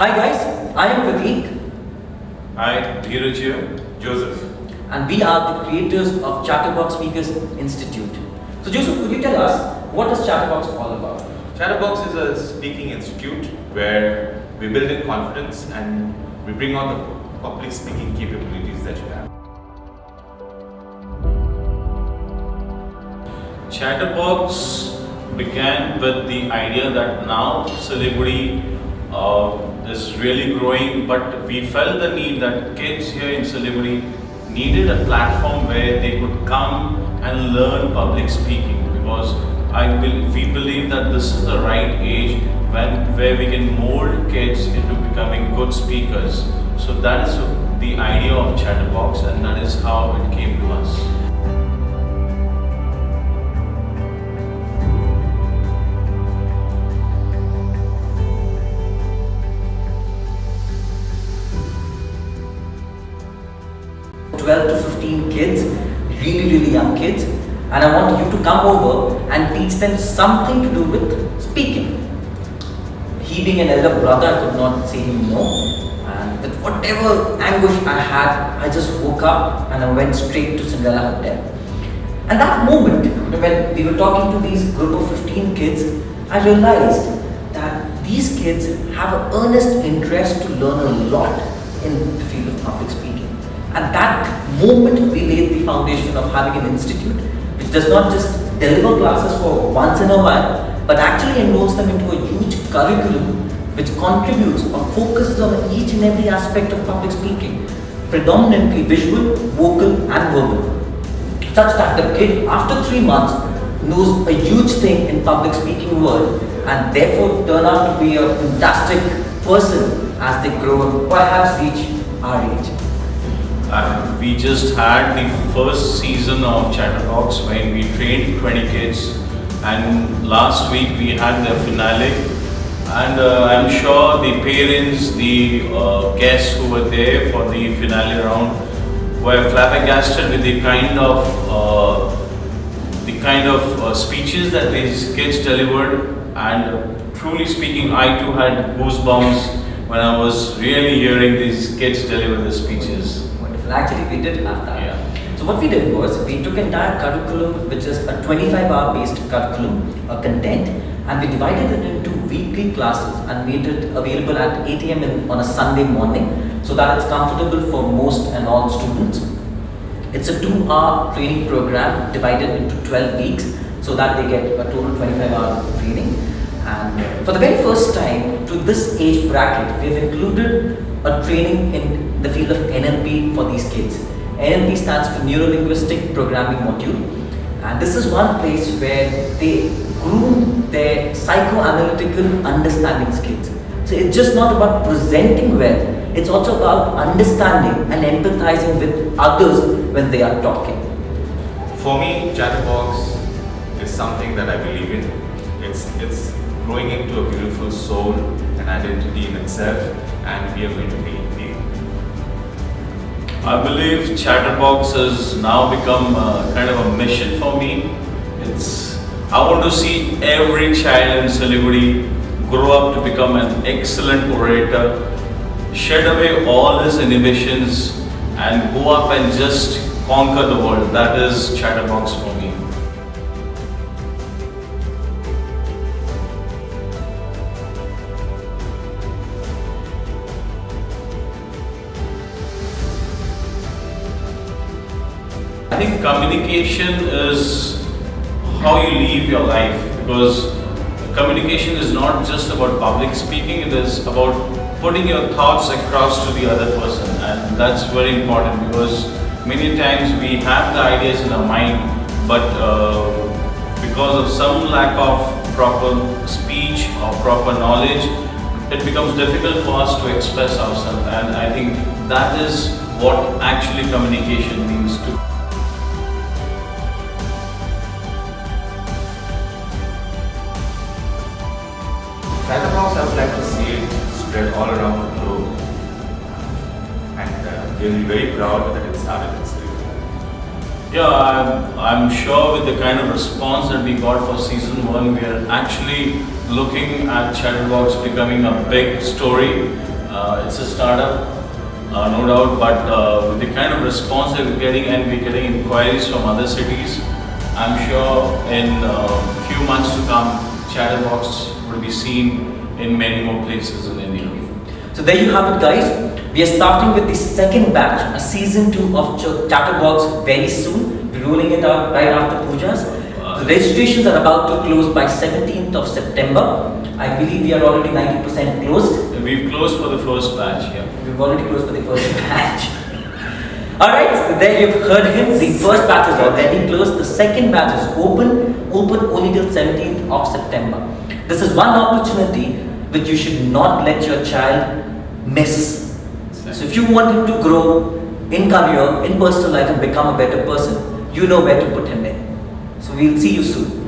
Hi guys, I am Prateek Hi, Dheeraj here. Joseph. and we are the creators of Chatterbox Speakers Institute. So Joseph, could you tell us what is Chatterbox all about? Chatterbox is a speaking institute where we build in confidence and we bring out the public speaking capabilities that you have. Chatterbox began with the idea that now Siliguri is really growing, but we felt the need that kids here in Siliguri needed a platform where they could come and learn public speaking because we believe that this is the right age where we can mold kids into becoming good speakers. So that is the idea of Chatterbox, and that is how it came to us. Twelve to 15 kids, really young kids, and I want you to come over and teach them something to do with speaking. He being an elder brother, I could not say him no. And with whatever anguish I had, I just woke up and I went straight to Cinderella Hotel. And that moment, when we were talking to these group of 15 kids, I realized that these kids have an earnest interest to learn a lot in the field of public speaking. At that moment, we laid the foundation of having an institute which does not just deliver classes for once in a while, but actually enrolls them into a huge curriculum which contributes or focuses on each and every aspect of public speaking, predominantly visual, vocal, and verbal. Such that the kid, after 3 months, knows a huge thing in public speaking world and therefore turn out to be a fantastic person as they grow and perhaps reach our age. We just had the first season of Chatterbox when we trained 20 kids, and last week we had the finale, and I'm sure the parents, the guests who were there for the finale round were flabbergasted with the kind of speeches that these kids delivered, and truly speaking, I too had goosebumps when I was really hearing these kids deliver the speeches. Actually, we did have that. Yeah. So what we did was, we took entire curriculum, which is a 25-hour based curriculum, content, and we divided it into weekly classes and made it available at 8 a.m. on a Sunday morning, so that it's comfortable for most and all students. It's a 2-hour training program divided into 12 weeks, so that they get a total 25-hour training. And for the very first time, to this age bracket, we've included a training in the field of NLP for these kids. NLP stands for Neuro Linguistic Programming Module, and this is one place where they groom their psychoanalytical understanding skills. So it's just not about presenting well, it's also about understanding and empathizing with others when they are talking. For me, Chatterbox is something that I believe in. It's growing into a beautiful soul, an identity in itself, and we are going to be the. I believe Chatterbox has now become kind of a mission for me. I want to see every child in Siliguri grow up to become an excellent orator, shed away all his inhibitions, and go up and just conquer the world. That is Chatterbox for me. I think communication is how you live your life, because communication is not just about public speaking, it is about putting your thoughts across to the other person, and that's very important because many times we have the ideas in our mind, but because of some lack of proper speech or proper knowledge, it becomes difficult for us to express ourselves, and I think that is what actually communication means to. Chatterbox, I would like to see it spread all around the globe, and we'll be very proud that it started in Sri. Yeah, I'm sure with the kind of response that we got for season 1, we are actually looking at Chatterbox becoming a big story It's a startup, no doubt, but with the kind of response that we're getting, and we're getting inquiries from other cities, I'm sure in a few months to come, Chatterbox will be seen in many more places in India. So there you have it, guys. We are starting with the second batch, a season 2 of Chatterbox very soon. We're rolling it out right after Pujas. The registrations are about to close by 17th of September. I believe we are already 90% closed. We've closed for the first batch, yeah. We've already closed for the first batch. Alright, so there you've heard him. The first batch is already closed. The second batch is open only till 17th of September. This is one opportunity which you should not let your child miss. So if you want him to grow in career, in personal life and become a better person, you know where to put him in. So we'll see you soon.